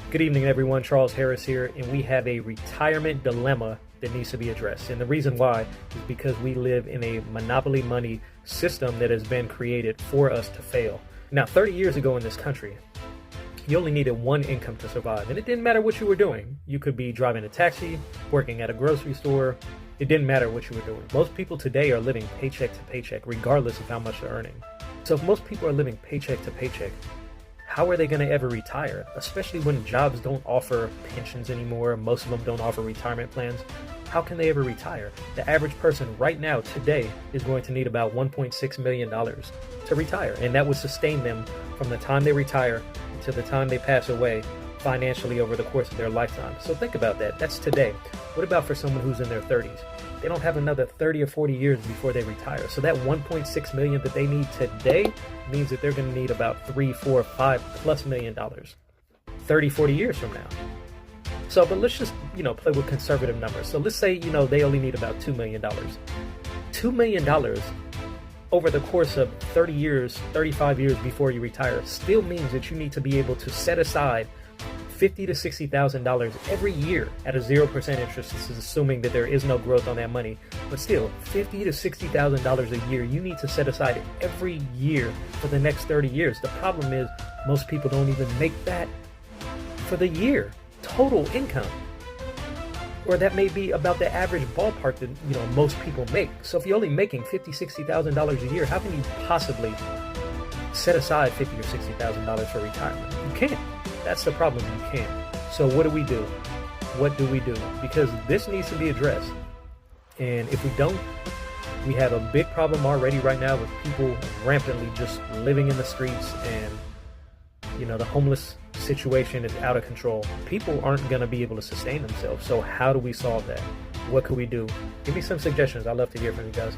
Good evening, everyone. Charles Harris here, and we have a retirement dilemma that needs to be addressed. And the reason why is because we live in a monopoly money system that has been created for us to fail. Now, 30 years ago in this country, you only needed one income to survive, and it didn't matter what you were doing. You could be driving a taxi, working at a grocery store. It didn't matter what you were doing. Most people today are living paycheck to paycheck, regardless of how much they're earning. So if most people are living paycheck to paycheck, how are they going to ever retire? Especially when jobs don't offer pensions anymore. Most of them don't offer retirement plans. How can they ever retire? The average person right now, today, is going to need about $1.6 million to retire. And that would sustain them from the time they retire to the time they pass away financially over the course of their lifetime. So think about that. That's today. What about for someone who's in their 30s? They don't have another 30 or 40 years before they retire. So that $1.6 million that they need today means that they're going to need about $3, $4, $5+ million 30, 40 years from now. So, but let's just, play with conservative numbers. So let's say, they only need about $2 million. $2 million over the course of 30 years, 35 years before you retire still means that you need to be able to set aside $50,000 to $60,000 every year at a 0% interest. This is assuming that there is no growth on that money. But still, $50,000 to $60,000 a year you need to set aside every year for the next 30 years. The problem is most people don't even make that for the year. Total income. Or that may be about the average ballpark that most people make. So if you're only making $50,000, $60,000 a year, how can you possibly set aside $50,000 or $60,000 for retirement? You can't. That's the problem. You can't. So what do we do? What do we do? Because this needs to be addressed. And if we don't, we have a big problem already right now with people rampantly just living in the streets, and the homeless situation is out of control. People aren't going to be able to sustain themselves. So how do we solve that? What could we do? Give me some suggestions. I'd love to hear from you guys.